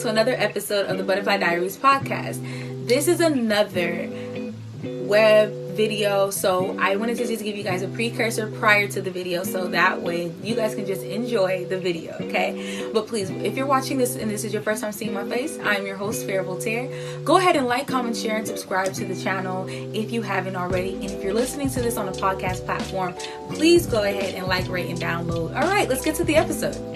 to another episode of the Butterfly Diaries podcast. This is another web video, so I wanted to just give you guys a precursor prior to the video so that way you guys can just enjoy the video, okay? But please, if you're watching this and this is your first time seeing my face, I'm your host, Valentine. Go ahead and like, comment, share, and subscribe to the channel if you haven't already. And if you're listening to this on a podcast platform, please go ahead and like, rate, and download. All right, let's get to the episode.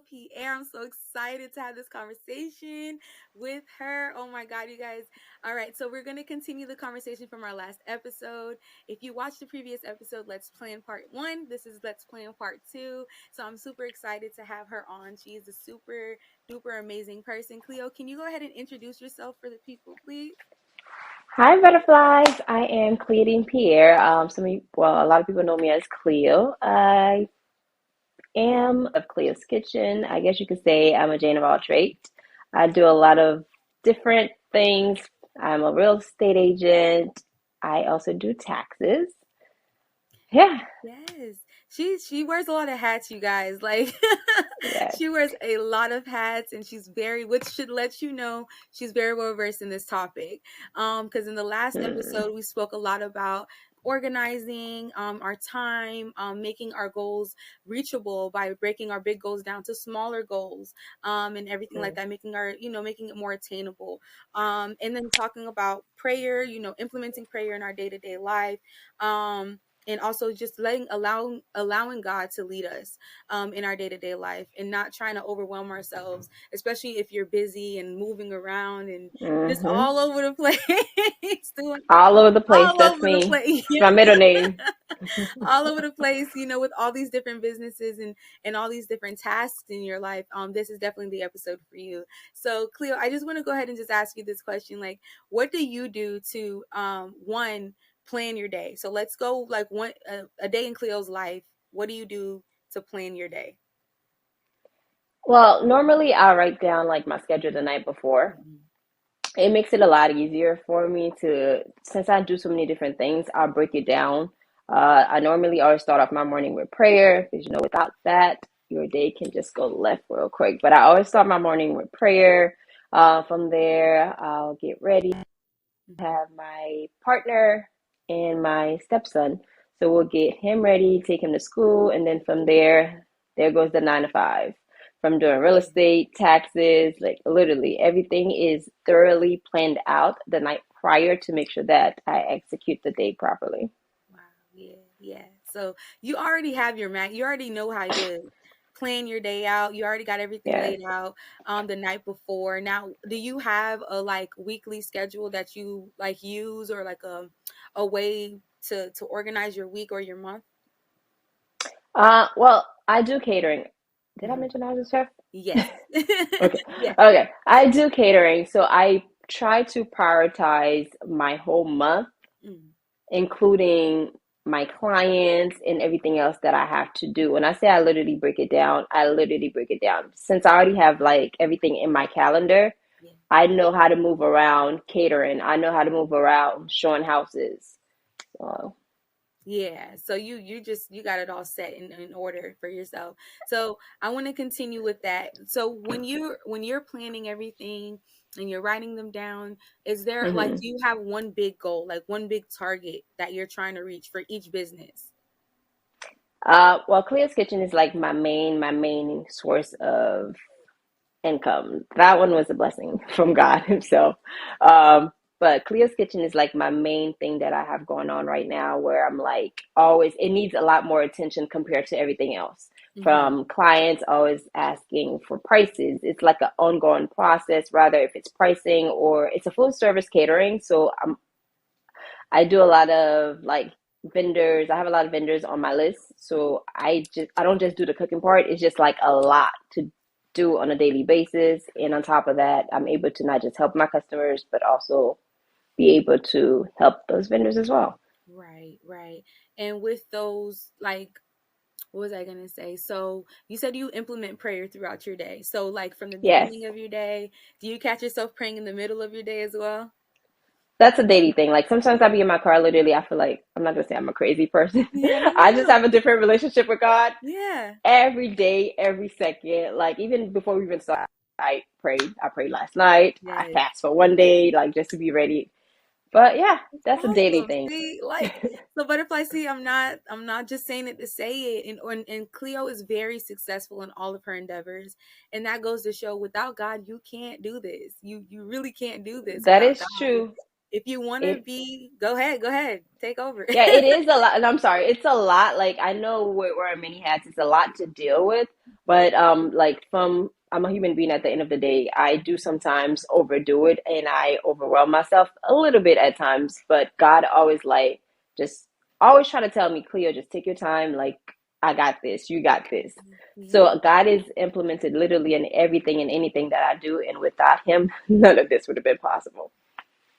Pierre, I'm so excited to have this conversation with her. Oh my God, you guys. All right, so we're going to continue the conversation from our last episode. If you watched the previous episode, Let's Plan Part 1, this is Let's Plan Part 2. So I'm super excited to have her on. She is a super duper amazing person. Cleo, can you go ahead and introduce yourself for the people, please? Hi, butterflies. I am Cleodine Pierre. A lot of people know me as Cleo. I am of Cleo's Kitchen. I guess you could say I'm a Jane of all trades. I do a lot of different things. I'm a real estate agent. I also do taxes. Yeah. Yes. She wears a lot of hats, you guys. Like Yes. she wears a lot of hats, and which should let you know she's very well versed in this topic. Because in the last episode we spoke a lot about organizing our time, making our goals reachable by breaking our big goals down to smaller goals, and everything like that, making it more attainable. And then talking about prayer, implementing prayer in our day-to-day life. And also just allowing God to lead us in our day-to-day life, and not trying to overwhelm ourselves, especially if you're busy and moving around and just all over the place. All over the place. All That's over me. the place. It's my middle name. All over the place, with all these different businesses and all these different tasks in your life. This is definitely the episode for you. So Cleo, I just want to go ahead and just ask you this question. Like, what do you do to plan your day? So let's go like a day in Cleo's life. What do you do to plan your day? Well, normally I'll write down like my schedule the night before. It makes it a lot easier for me since I do so many different things, I'll break it down. I normally always start off my morning with prayer because, without that, your day can just go left real quick. But I always start my morning with prayer. From there, I'll get ready, have my partner and my stepson. So we'll get him ready, take him to school. And then from there goes the 9 to 5. From doing real estate, taxes, like literally everything is thoroughly planned out the night prior to make sure that I execute the day properly. Wow. Yeah. So you already have your map. You already know how to plan your day out. You already got everything laid out the night before. Now, do you have a weekly schedule that you use, or a way to organize your week or your month? Well, I do catering. Did I mention I was a chef? Yes. Okay. Yeah. Okay. I do catering. So I try to prioritize my whole month, including my clients and everything else that I have to do. When I say I literally break it down, Since I already have everything in my calendar, I know how to move around catering. I know how to move around showing houses. So. Yeah, so you got it all set in order for yourself. So I want to continue with that. So when you're planning everything and you're writing them down, is there do you have one big goal, like one big target that you're trying to reach for each business? Well, Cleo's Kitchen is like my main source of income. That one was a blessing from God himself. But Cleo's Kitchen is like my main thing that I have going on right now, where I'm it needs a lot more attention compared to everything else. From clients always asking for prices. It's like an ongoing process, rather if it's pricing or it's a full service catering. So I do a lot of vendors. I have a lot of vendors on my list. So I don't just do the cooking part. It's just a lot to do on a daily basis. And on top of that, I'm able to not just help my customers, but also be able to help those vendors as well. Right. And with those, what was I going to say? So you said you implement prayer throughout your day. So from the beginning of your day, do you catch yourself praying in the middle of your day as well? That's a daily thing. Sometimes I'll be in my car, literally, I feel like, I'm not going to say I'm a crazy person. Yeah, I just have a different relationship with God. Yeah. Every day, every second, even before we even start I prayed. I prayed last night. I Yes. fast for one day, like just to be ready. But yeah, that's a daily Awesome. thing. See, like so butterfly, see, I'm not just saying it to say it. And Cleo is very successful in all of her endeavors. And that goes to show without God, you can't do this. You really can't do this That without is God. true. If you wanna It be, go ahead, take over. Yeah, it is a lot. And I'm sorry, it's a lot. Like I know we're wearing many hats. It's a lot to deal with. But like from I'm a human being at the end of the day. I do sometimes overdo it and I overwhelm myself a little bit at times. But God always like just always try to tell me, Cleo, just take your time. Like I got this. You got this. Yeah. So God is implemented literally in everything and anything that I do. And without Him, none of this would have been possible.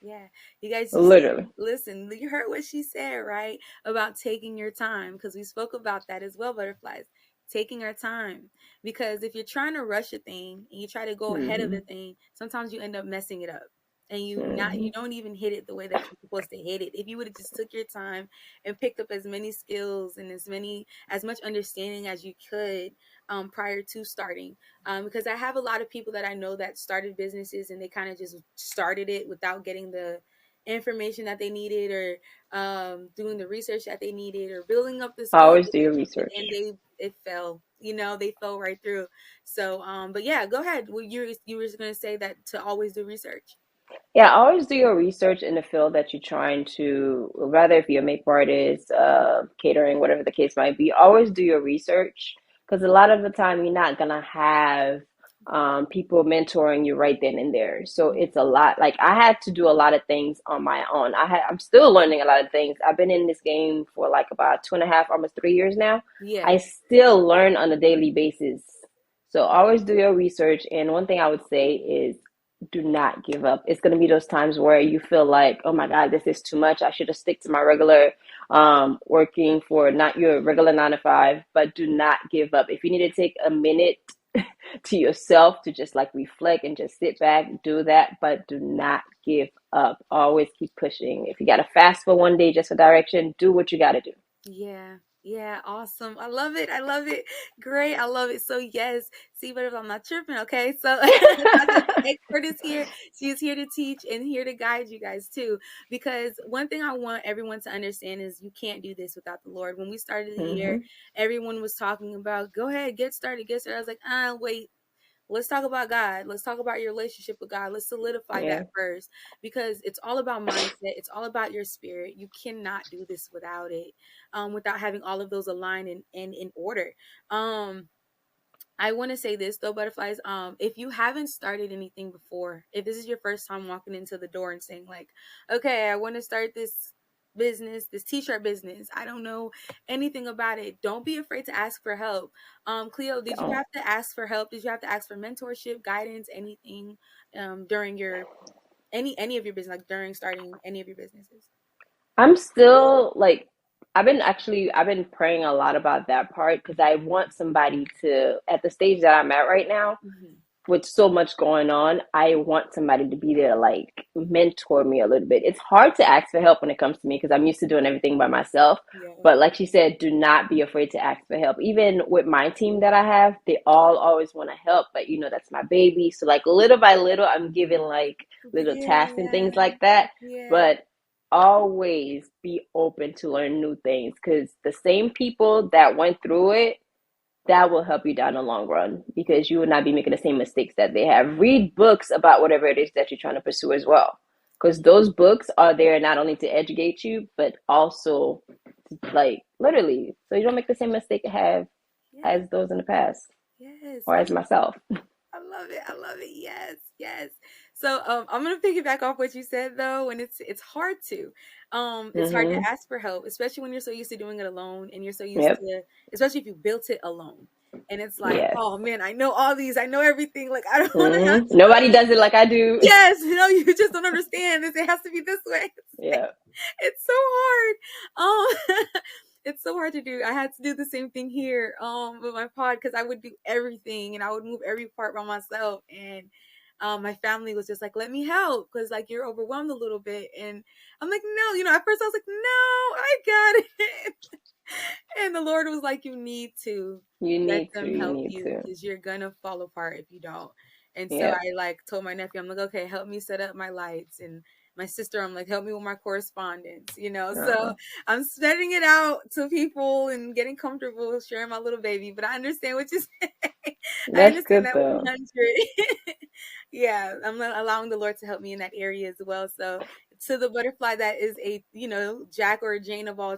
Yeah. You guys, you see, Literally. listen, you heard what she said, right? About taking your time, because we spoke about that as well, butterflies. Taking our time. Because if you're trying to rush a thing and you try to go ahead of Hmm. the thing, sometimes you end up messing it up. And you Hmm. don't even hit it the way that you're supposed to hit it. If you would have just took your time and picked up as many skills and as much understanding as you could prior to starting, because I have a lot of people that I know that started businesses and they kind of just started it without getting the information that they needed or doing the research that they needed or building up the skills Always that do your they needed, research. and it fell. They fell right through. So, but yeah, go ahead. Well, you were going to say that to always do research. Yeah, always do your research in the field that you're trying to, rather if you're a makeup artist, catering, whatever the case might be, always do your research because a lot of the time you're not gonna have people mentoring you right then and there. So it's a lot. Like I had to do a lot of things on my own. I'm still learning a lot of things. I've been in this game for like about 2.5, almost 3 years now. Yeah. I still learn on a daily basis. So always do your research. And one thing I would say is do not give up. It's going to be those times where you feel like, oh my God, this is too much. I should have stick to my regular working for not your regular 9 to 5, but do not give up. If you need to take a minute to yourself to just like reflect and just sit back, do that, but do not give up. Always keep pushing. If you got to fast for one day just for direction, do what you got to do. Yeah. Yeah, awesome. I love it. I love it. Great. I love it. So yes, see, but if I'm not tripping, okay? So it's not that the expert is here. She's here to teach and here to guide you guys too. Because one thing I want everyone to understand is you can't do this without the Lord. When we started the year, Hmm. everyone was talking about go ahead, get started, get started. I was like, wait, let's talk about God. Let's talk about your relationship with God. Let's solidify Yeah. that first because it's all about mindset. It's all about your spirit. You cannot do this without it, without having all of those aligned and in order. Um, I want to say this though, butterflies. If you haven't started anything before, if this is your first time walking into the door and saying like, okay, I want to start this business, this t-shirt business. I don't know anything about it. Don't be afraid to ask for help. Cleo, did you Oh. have to ask for help? Did you have to ask for mentorship, guidance, anything during your any of your business, like during starting any of your businesses? I'm still like I've been praying a lot about that part because I want somebody to at the stage that I'm at right now Hmm. with so much going on, I want somebody to be there to like mentor me a little bit. It's hard to ask for help when it comes to me because I'm used to doing everything by myself. Yeah. But like she said, do not be afraid to ask for help. Even with my team that I have, they all always want to help, but that's my baby. So like little by little, I'm giving like little tasks and Yeah. things like that. Yeah. But always be open to learn new things because the same people that went through it, that will help you down the long run because you will not be making the same mistakes that they have. Read books about whatever it is that you're trying to pursue as well. Because those books are there not only to educate you, but also like literally, so you don't make the same mistake you have Yeah. as those in the past Yes. or as myself. I love it. I love it. Yes, yes. So I'm gonna piggyback off what you said though, and it's hard to Mm-hmm. ask for help, especially when you're so used to doing it alone and you're so used Yep. to, especially if you built it alone. And it's like, Yes. oh man, I know all these, I know everything. Like I don't want to have Mm-hmm. to go. Nobody does it like I do. Yes, you just don't understand this. It has to be this way. Yeah. It's so hard. It's so hard to do. I had to do the same thing here with my pod because I would do everything and I would move every part by myself and my family was just like, let me help because like you're overwhelmed a little bit and I'm like, no, at first I was like, no, I got it. And the Lord was like, you need to You let need to. them You help need you to. because you're gonna fall apart if you don't. And so Yeah. I like told my nephew, I'm like, okay, help me set up my lights. And my sister, I'm like, help me with my correspondence, you know. So Uh, I'm spreading it out to people and getting comfortable sharing my little baby. But I understand what you're saying. I that's understand good that though. 100. Yeah, I'm allowing the Lord to help me in that area as well. So to the butterfly that is a, Jack or Jane of all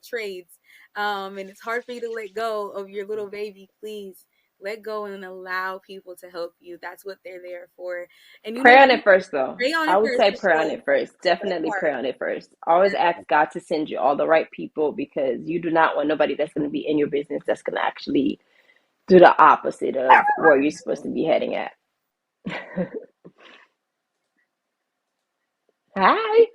trades, and it's hard for you to let go of your little baby, please let go and allow people to help you. That's what they're there for. And Pray on it first, though. pray on I it would first say for pray on sure. it first. That Definitely part. pray on it first. Always ask God to send you all the right people because you do not want nobody that's going to be in your business that's going to actually do the opposite of where you're supposed to be heading at. Hi.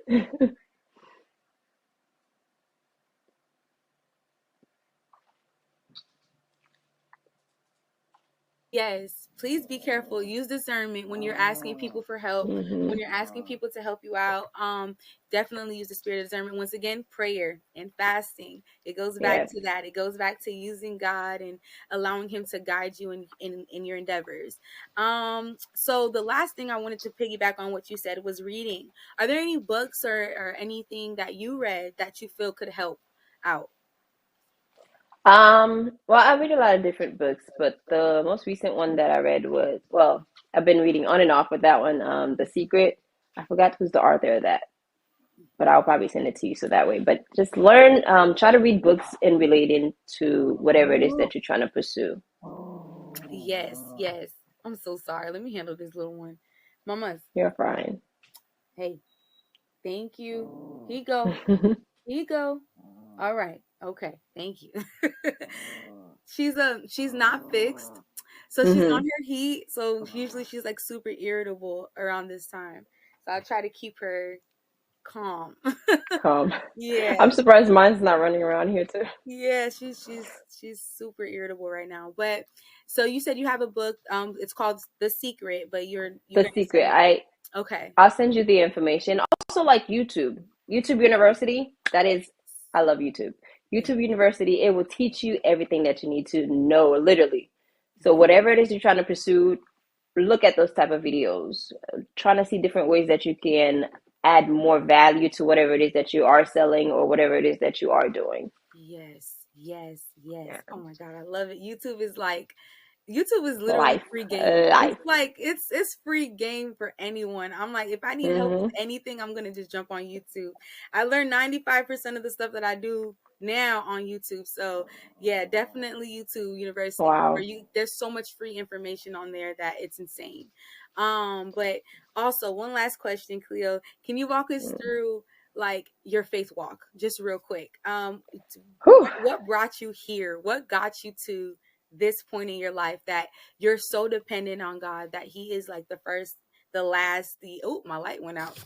Yes, please be careful. Use discernment when you're asking people for help, Hmm. when you're asking people to help you out. Definitely use the spirit of discernment. Once again, prayer and fasting. It goes back Yes. to that. It goes back to using God and allowing Him to guide you in your endeavors. So the last thing I wanted to piggyback on what you said was reading. Are there any books or anything that you read that you feel could help out? Well, I read a lot of different books, but the most recent one that I read was, well, I've been reading on and off with that one, The Secret. I forgot who's the author of that, but I'll probably send it to you so that way. But just learn, try to read books in relating to whatever it is that you're trying to pursue. Yes, yes. I'm so sorry. Let me handle this little one. Mama's. You're fine. Hey, thank you. Here you go. Here you go. All right. Okay. Thank you. She's not fixed. So she's on Hmm. her heat. So usually she's like super irritable around this time. So I try to keep her calm. Calm. Yeah. I'm surprised mine's not running around here too. Yeah, she's super irritable right now. But so you said you have a book, it's called The Secret, but you're The gonna Secret. send it. Okay. I'll send you the information. Also, like YouTube University. That is, I love YouTube. Yes. YouTube University. It will teach you everything that you need to know, literally. So Yes. whatever it is you're trying to pursue, look at those type of videos. Trying to see different ways that you can add more value to whatever it is that you are selling or whatever it is that you are doing. Yes, yes, yes. Yeah. Oh my God, I love it. YouTube is literally Life, free game. It's life. like it's free game for anyone. I'm like, if I need help with Hmm. anything, I'm gonna just jump on YouTube. I learned 95% of the stuff that I do now on YouTube. So yeah, definitely YouTube University. Where Wow. there's so much free information on there that it's insane. But also one last question, Cleo. Can you walk us through like your faith walk just real quick? Whew. What brought you here? What got you to this point in your life that you're so dependent on God that He is like the first, the last, the oh, my light went out.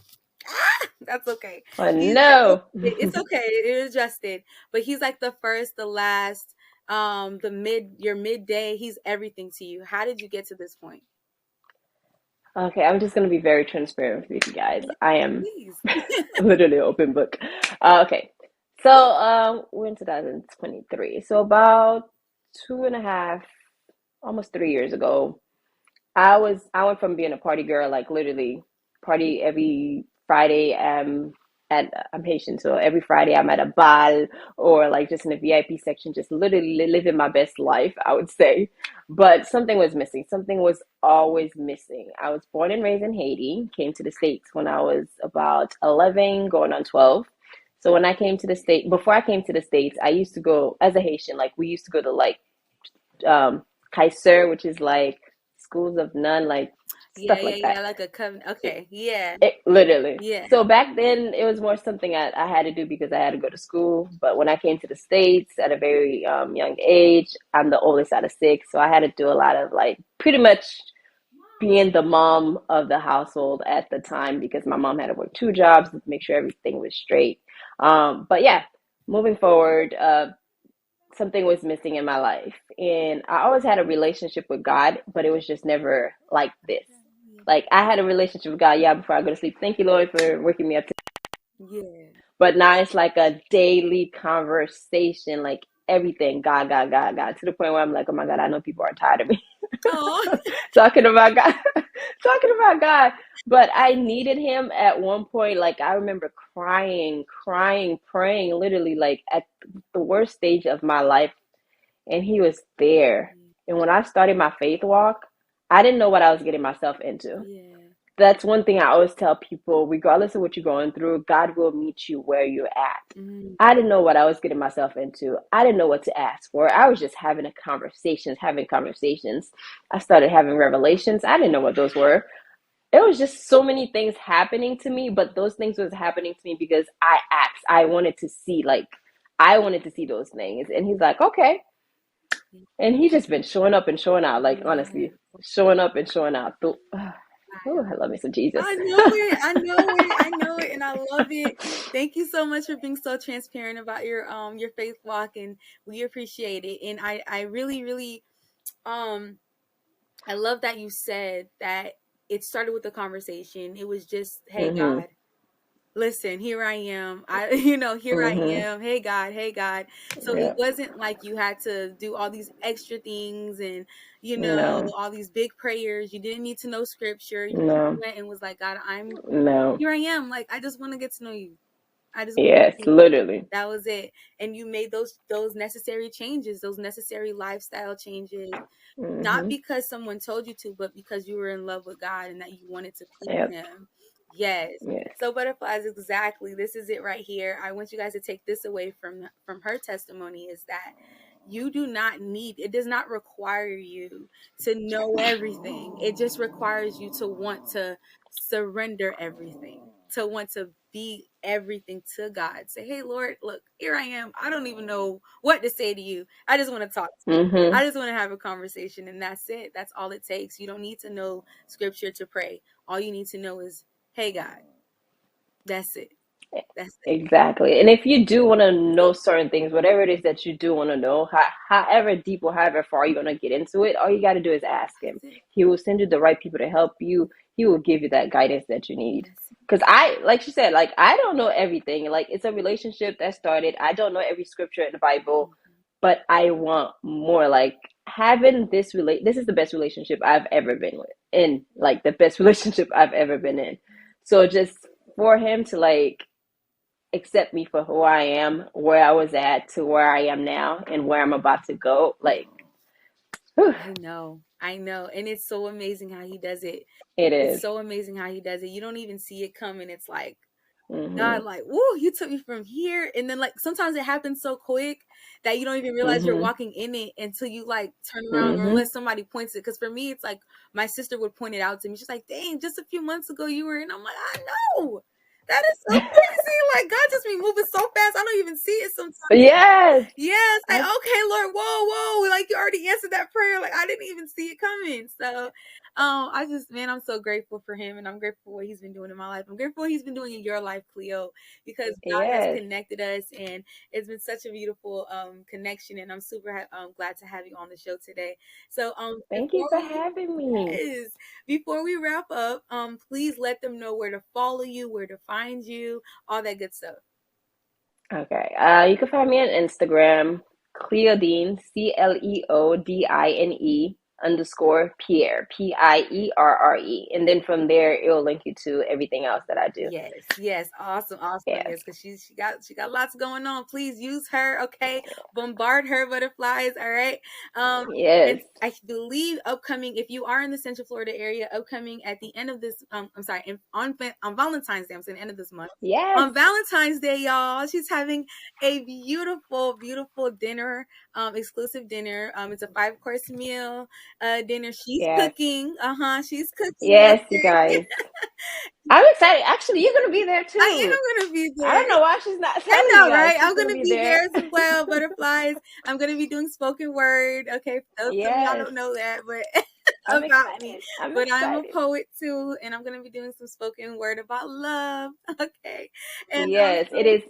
That's okay. Oh He's like, oh, no. it's okay. It adjusted. But He's like the first, the last, your midday. He's everything to you. How did you get to this point? Okay, I'm just gonna be very transparent with you guys. I am Please. literally an open book. Okay, so we're in 2023. So about 2.5, almost 3 years ago, I went from being a party girl, like literally party every Friday. I'm Haitian, so every Friday I'm at a bal or like just in a VIP section, just literally living my best life, I would say. But something was missing. Something was always missing. I was born and raised in Haiti, came to the States when I was about 11, going on 12. So when I came to the state, before I came to the States, I used to go as a Haitian, like we used to go to like Kaiser, which is like schools of none, like Yeah, stuff yeah, like that. yeah. Like a covenant. Okay. Yeah. Literally. Yeah. So back then, it was more something I had to do because I had to go to school. But when I came to the States at a very young age, I'm the oldest out of six. So I had to do a lot of like pretty much being the mom of the household at the time because my mom had to work two jobs to make sure everything was straight. But yeah, moving forward, something was missing in my life. And I always had a relationship with God, but it was just never like this. Like I had a relationship with God, yeah, before I go to sleep. Thank you, Lord, for waking me up. Yeah. But now it's like a daily conversation. Like everything, God, God, God, God, to the point where I'm like, oh my God, I know people are tired of me Oh, talking about God, talking about God. But I needed him at one point. Like I remember crying, crying, praying, literally like at the worst stage of my life, and he was there. And when I started my faith walk, I didn't know what I was getting myself into. yeah. That's one thing I always tell people, regardless of what you're going through, God will meet you where you're at. Mm, I didn't know what I was getting myself into. I didn't know what to ask for. I was just having a conversations, having conversations. I started having revelations. I didn't know what those were. It was just so many things happening to me, but those things was happening to me because I asked. I wanted to see, like, I wanted to see those things. And he's like, okay. And he's just been showing up and showing out, like, honestly, yes. showing up and showing out. Oh, I love me some Jesus. I know it. I know it. I know it, and I love it. Thank you so much for being so transparent about your faith walk, and we appreciate it. And I really really um I love that you said that it started with a conversation. It was just, hey Mm-hmm. God, listen, here I am. Here I Mm-hmm. am. Hey God, hey God. So it Yeah. wasn't like you had to do all these extra things and No. all these big prayers. You didn't need to know scripture. You just No. went and was like, God, I'm No. here I am. Like I just want to get to know you. I just want to Yes, get to know you. literally. That was it. And you made those necessary changes, those necessary lifestyle changes, not Mm-hmm. because someone told you to, but because you were in love with God and that you wanted to please Yep. him. Yes. Yes. So butterflies, exactly. This is it right here. I want you guys to take this away from her testimony is that you do not need, it does not require you to know everything. It just requires you to want to surrender everything, to want to be everything to God. Say, hey, Lord, look, here I am. I don't even know what to say to you. I just want to talk to you. Mm-hmm. I just want to have a conversation, and that's it. That's all it takes. You don't need to know scripture to pray. All you need to know is, hey, God, that's it. That's it. Exactly. And if you do want to know certain things, whatever it is that you do want to know, however deep or however far you're going to get into it, all you got to do is ask him. That's it. He will send you the right people to help you. He will give you that guidance that you need. That's it. Because like you said, like, I don't know everything. Like, it's a relationship that started. I don't know every scripture in the Bible, Mhm. but I want more. Like, having this is the best relationship I've ever been with, in like the best relationship I've ever been in. So just for him to like accept me for who I am, where I was at to where I am now and where I'm about to go. Like, whew, I know. I know. And it's so amazing how he does it. it It's is. so amazing how he does it. You don't even see it coming. It's like, Mhm. God, like, woo, you took me from here. And then, like, sometimes it happens so quick that you don't even realize you're Mhm. walking in it until you, like, turn around or Mhm. unless somebody points it. Because for me, it's like my sister would point it out to me. She's like, dang, just a few months ago you were in. I'm like, I know. That is so crazy. Like, God just be moving so fast. I don't even see it sometimes. Yes. Yes, like, I okay, Lord, whoa, whoa, like you already answered that prayer. Like I didn't even see it coming. So, I just, man, I'm so grateful for him, and I'm grateful for what he's been doing in my life. I'm grateful for what he's been doing in your life, Cleo, because God has yes. connected us, and it's been such a beautiful connection. And I'm super glad to have you on the show today. So, Thank you before for we having me. yes, before we wrap up, please let them know where to follow you, where to find you, all that good stuff. Okay. You can find me on Instagram, Cleodine, Cleodine underscore Pierre, Pierre. And then from there, it will link you to everything else that I do. Yes, yes, awesome, awesome. Yes. Yes, because she got lots going on. Please use her, okay? Bombard her butterflies, all right. Yes. And I believe upcoming, if you are in the Central Florida area, upcoming at the end of this, I'm sorry, on Valentine's Day, I'm saying the end of this month. Yes. On Valentine's Day, y'all, she's having a beautiful, beautiful dinner, exclusive dinner. It's a 5 course meal, dinner. She's Yes. cooking. She's cooking. Yes, you Okay. guys. I'm excited. Actually, you're gonna be there I too. am gonna be I there. don't know why she's not I telling you know, guys. right? She's I'm gonna gonna be be there. there as well, butterflies. I'm gonna be doing spoken word. Okay, for those of y'all Yes. don't know that, but I'm about me. excited. I'm But I'm a excited. poet too, and I'm gonna be doing some spoken word about love. Okay, and Yes, it so is.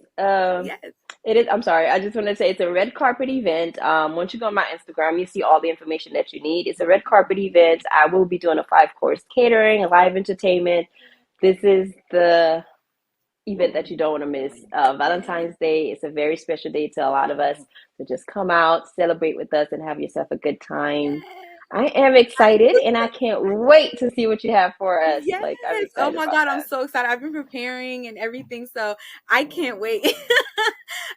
yes, It is. I'm sorry. I just want to say it's a red carpet event. Once you go on my Instagram, you see all the information that you need. It's a red carpet event. I will be doing a 5 course catering, a live entertainment. This is the event that you don't want to miss. Valentine's Day is a very special day to a lot of us. So just come out, celebrate with us, and have yourself a good time. I am excited and I can't wait to see what you have for us. Yes. Like, I'm Oh excited my about God, I'm that. so excited. I've been preparing and everything, so I can't wait.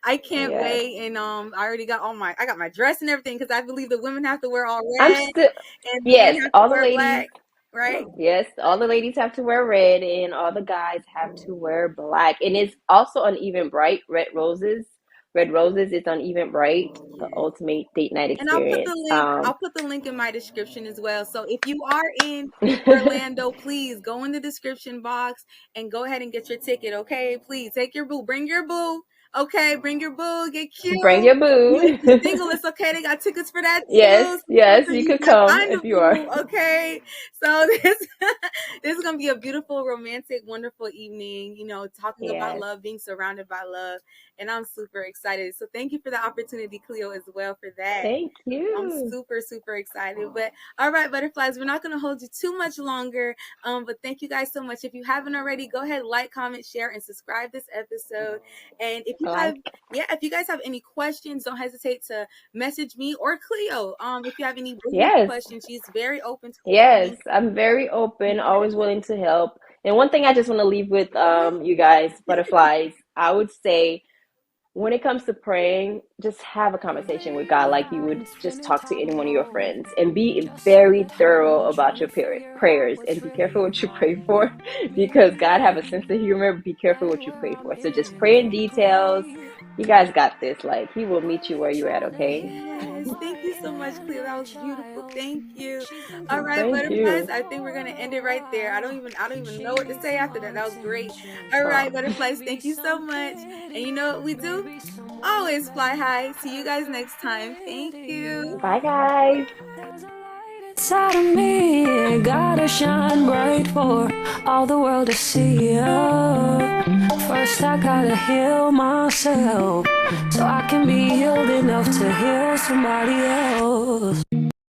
I can't Yes. wait. And I already got I got my dress and everything because I believe the women have to wear all I'm red still, and the men yes, have to all the wear ladies, black, right? yes, all the ladies have to wear red and all the guys have to wear black. And it's also on Even Bright, Red Roses. Red Roses is on Even Bright, the Yes. ultimate date night And I'll put experience. the link. I'll put the link in my description as well. So if you are in Orlando, please go in the description box and go ahead and get your ticket. Okay, please take your boo. Bring your boo. Okay, bring your boo. Get cute. Bring your You, if boo. you're single, it's okay. They got tickets for that Yes, too. So make yes, sure you you could guys come find a if you are. boo. Okay, so this this is gonna be a beautiful, romantic, wonderful evening. You know, talking about Yes, love, being surrounded by love, and I'm super excited. So thank you for the opportunity, Cleo, as well for that. thank I'm you. super, super excited. But all right, butterflies, we're not going to hold you too much longer. But thank you guys so much. If you haven't already, go ahead, like, comment, share, and subscribe this episode. And if you have, Like, yeah, if you guys have any questions, don't hesitate to message me or Cleo. If you have any business yes, questions, she's very open to yes, listening. I'm very open, always willing to help. And one thing I just want to leave with you guys, butterflies, I would say when it comes to praying, just have a conversation with God like you would just talk to any one of your friends and be very thorough about your prayers and be careful what you pray for because God have a sense of humor. Be careful what you pray for. So just pray in details. You guys got this. Like he will meet you where you're at, okay? Yes, thank you so much, Cleo. That was beautiful. Thank you. All right, Thank butterflies. you. I think we're gonna end it right there. I don't even know what to say after that. That was great. All Oh, right, butterflies. Thank you so much. And you know what we do? Always fly high. See you guys next time. Thank you. bye guys. Inside of me, gotta shine bright for all the world to see. First, I gotta heal myself so I can be healed enough to heal somebody else.